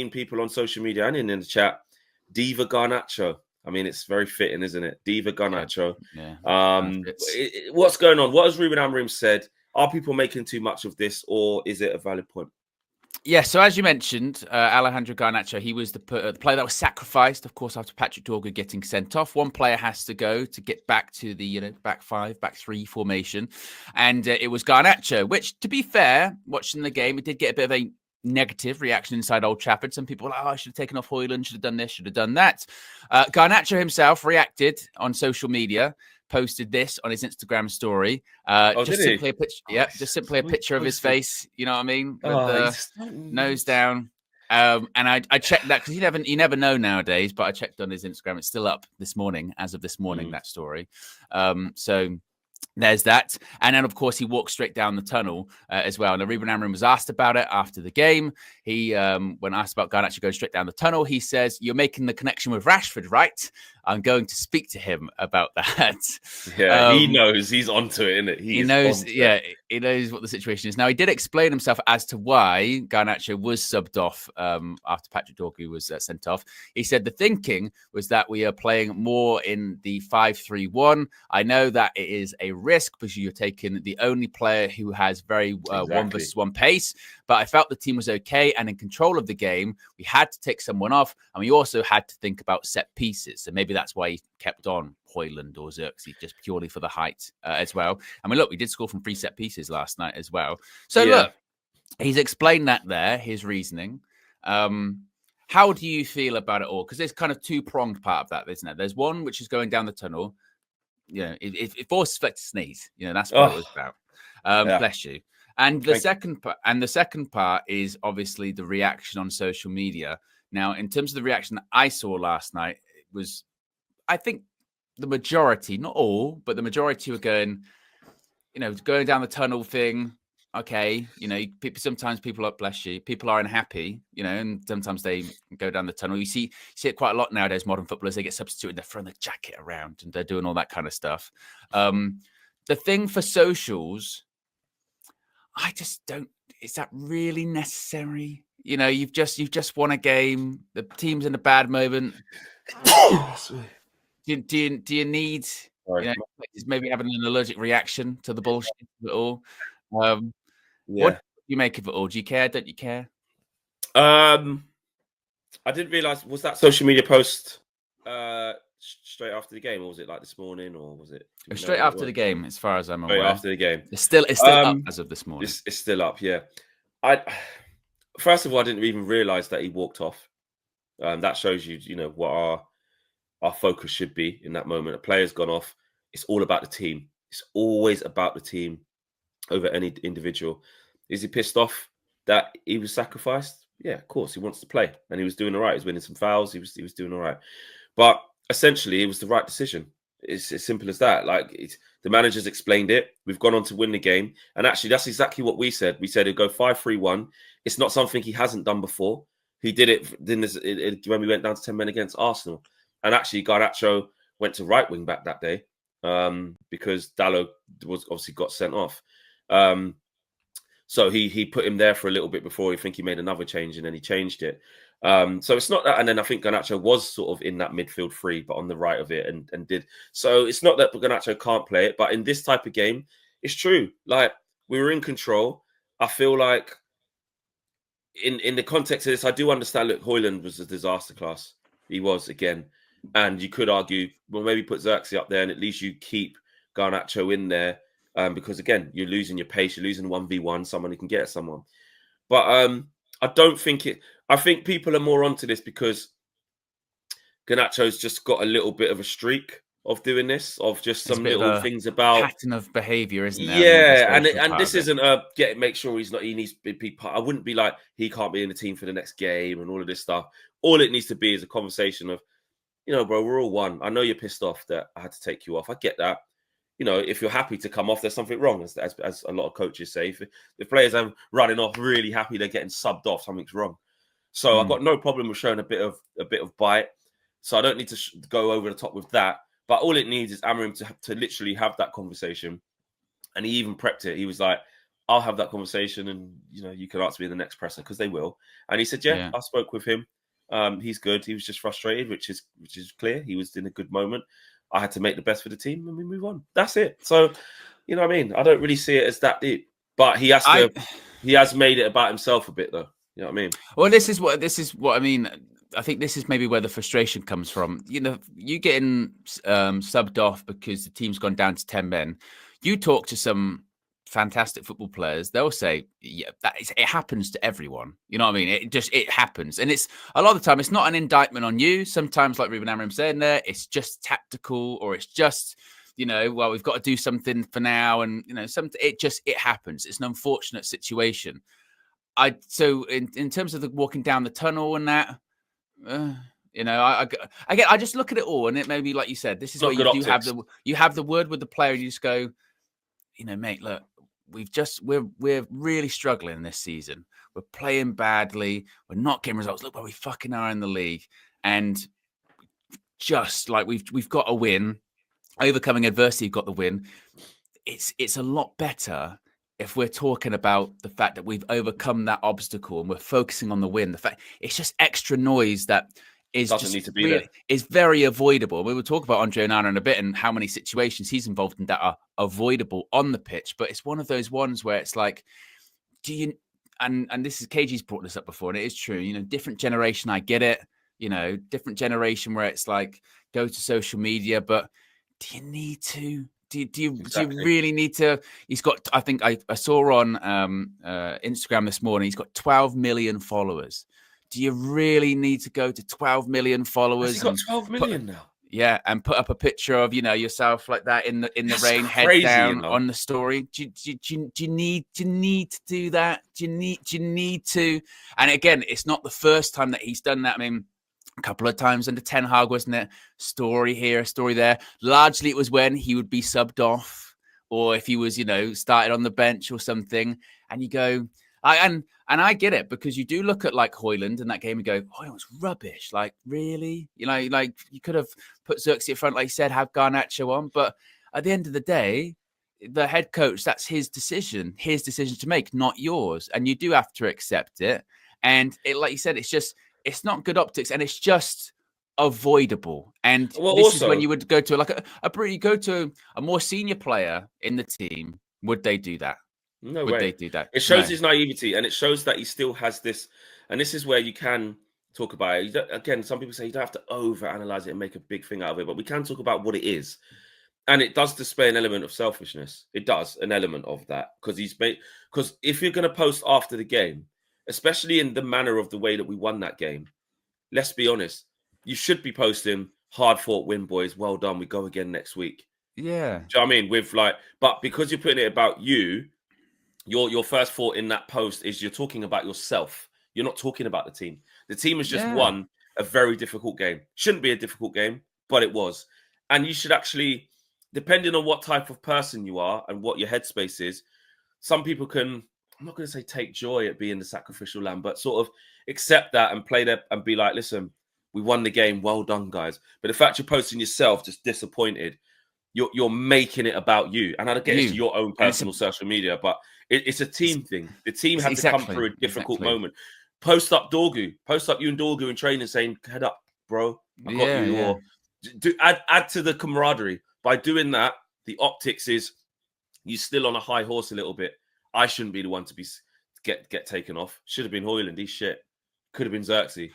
people on social media and in the chat, Diva Garnacho. I mean, it's very fitting, isn't it? Diva Garnacho. Yeah. What's going on? What has Ruben Amorim said? Are people making too much of this, or is it a valid point? Yeah, so as you mentioned, Alejandro Garnacho, he was the player that was sacrificed, of course, after Patrick Dorgu getting sent off. One player has to go to get back to the back three formation, and it was Garnacho. Which, to be fair, watching the game, it did get a bit of a negative reaction inside Old Trafford. Some people were like, I should have taken off Højlund, should have done this, should have done that. Garnacho himself reacted on social media, posted this on his Instagram story. Just simply a picture. Yeah, just simply a picture of his face. You know what I mean? With the nose down. And I checked that because you never know nowadays. But I checked on his Instagram; it's still up this morning, as of this morning. That story. So there's that. And then, of course, he walked straight down the tunnel as well. And Ruben Amorim was asked about it after the game. He, when asked about Garnacho going straight down the tunnel, he says, "You're making the connection with Rashford, right? I'm going to speak to him about that." Yeah, he knows. He's onto it, isn't it? He knows. Yeah, he knows what the situation is. Now, he did explain himself as to why Garnacho was subbed off after Patrick Dorgu was sent off. He said the thinking was that we are playing more in the 5-3-1. I know that it is a risk because you're taking the only player who has very 1-versus-1 pace, but I felt the team was okay and in control of the game. We had to take someone off, and we also had to think about set pieces. So maybe that's why he kept on Højlund or Xerxes, just purely for the height as well. I mean, look, we did score from 3 set pieces last night as well. So look, he's explained that there, his reasoning. How do you feel about it all? Because there's kind of two-pronged part of that, isn't it? There's one which is going down the tunnel. You know, it forces Fleck to sneeze. You know, that's what it was about. Bless you. And the second part is obviously the reaction on social media. Now, in terms of the reaction that I saw last night, it was, I think, the majority, not all, but the majority were going, going down the tunnel thing. Okay, sometimes people are, bless you, people are unhappy, and sometimes they go down the tunnel. You see it quite a lot nowadays. Modern footballers, they get substituted, they're throwing the jacket around and they're doing all that kind of stuff. The thing for socials, I just don't. Is that really necessary? You've just won a game. The team's in a bad moment. Do you need? Maybe having an allergic reaction to the bullshit of it all. What do you make of it all? Do you care? Don't you care? I didn't realize, was that social media post straight after the game, or was it like this morning, or was it straight after the game? As far as I'm aware, straight after the game. It's still up as of this morning. It's still up. Yeah. First of all, I didn't even realize that he walked off. That shows you, what our focus should be in that moment. A player's gone off. It's all about the team. It's always about the team over any individual. Is he pissed off that he was sacrificed? Yeah, of course. He wants to play, and he was doing all right. He was winning some fouls. He was doing all right. But essentially, it was the right decision. It's as simple as that. The managers explained it. We've gone on to win the game, and actually, that's exactly what we said. We said it'd go 5-3-1. It's not something he hasn't done before. He did it when we went down to 10 men against Arsenal. And actually, Garnacho went to right wing back that day because Dalot was obviously got sent off. So he put him there for a little bit before. I think he made another change and then he changed it. So it's not that. And then I think Garnacho was sort of in that midfield three, but on the right of it and did. So it's not that Garnacho can't play it, but in this type of game, it's true. Like, we were in control. I feel like in the context of this, I do understand. Look, Højlund was a disaster class. He was again. And you could argue, well, maybe put Xerxes up there and at least you keep Garnacho in there because, again, you're losing your pace. You're losing 1v1, someone who can get at someone. But I don't think it... I think people are more onto this because Garnacho's just got a little bit of a streak of doing this, of just some little things about... pattern of behaviour, isn't there? Yeah, and this isn't make sure he needs to be part. I wouldn't be like, he can't be in the team for the next game and all of this stuff. All it needs to be is a conversation of, bro, we're all one. I know you're pissed off that I had to take you off. I get that. If you're happy to come off, there's something wrong, as a lot of coaches say. If players are running off really happy, they're getting subbed off, something's wrong. So I've got no problem with showing a bit of bite. So I don't need to go over the top with that. But all it needs is Amorim to literally have that conversation. And he even prepped it. He was like, I'll have that conversation, and you can ask me in the next presser because they will. And he said, yeah, I spoke with him. He's good. He was just frustrated, which is clear. He was in a good moment. I had to make the best for the team, and we move on. That's it. So, you know what I mean? I don't really see it as that deep, but he has made it about himself a bit, though. You know what I mean? Well, this is what I mean. I think this is maybe where the frustration comes from. You getting subbed off because the team's gone down to 10 men. You talk to some fantastic football players, they'll say, yeah, it happens to everyone. You know what I mean? It happens. And it's a lot of the time, it's not an indictment on you. Sometimes, like Ruben Amorim said there, it's just tactical, or it's just, well, we've got to do something for now. And, it happens. It's an unfortunate situation. So in terms of the walking down the tunnel and that, I just look at it all, and it may be like you said, this is where you have the word with the player, and you just go, mate, look, we're really struggling this season. We're playing badly. We're not getting results. Look where we fucking are in the league, and just like we've got a win, overcoming adversity. You've got the win. It's a lot better if we're talking about the fact that we've overcome that obstacle and we're focusing on the win. The fact it's just extra noise that doesn't need to be there. Is very avoidable. We will talk about Andre Onana in a bit and how many situations he's involved in that are avoidable on the pitch. But it's one of those ones where it's like, and this is KG's brought this up before, and it is true. Different generation, I get it. Different generation where it's like, go to social media, but do you need to? Do you really need to? He's got, I think I saw on Instagram this morning, he's got 12 million followers. Do you really need to go to 12 million followers? He's got 12 million now. Yeah, and put up a picture of yourself like that in the rain, crazy, head down on the story. Do you need to do that? Do you need to? And again, it's not the first time that he's done that. I mean, a couple of times under Ten Hag, wasn't it? Story here, story there. Largely, it was when he would be subbed off, or if he was, started on the bench or something. And you go, and I get it, because you do look at like Højlund in that game and go, oh, it was rubbish. Like, really? Like you could have put Xerxes at front, like you said, have Garnacho on. But at the end of the day, the head coach, that's his decision to make, not yours. And you do have to accept it. And like you said, it's not good optics, and it's just avoidable. And this is when you would go to you go to a more senior player in the team. Would they do that? No way. Would they do that? It shows his naivety, and it shows that he still has this. And this is where you can talk about it. Again, some people say you don't have to overanalyze it and make a big thing out of it, but we can talk about what it is. And it does display an element of selfishness. It does, an element of that, because if you're going to post after the game, especially in the manner of the way that we won that game, let's be honest, you should be posting hard-fought win, boys. Well done. We go again next week. Yeah. Do you know what I mean? But because you're putting it about you, your first thought in that post is you're talking about yourself. You're not talking about the team. The team has just won a very difficult game. Shouldn't be a difficult game, but it was. And you should actually, depending on what type of person you are and what your headspace is, some people can, I'm not going to say take joy at being the sacrificial lamb, but sort of accept that and play there and be like, listen, we won the game. Well done, guys. But the fact you're posting yourself just disappointed, you're making it about you. And I get it's your own personal social media, but it's a team thing. The team had to come through a difficult moment. Post up Dorgu. Post up you and Dorgu in training saying, head up, bro. I got you. Or add to the camaraderie. By doing that, the optics is you're still on a high horse a little bit. I shouldn't be the one to get taken off. Should have been Højlund. He's shit. Could have been Xerxes.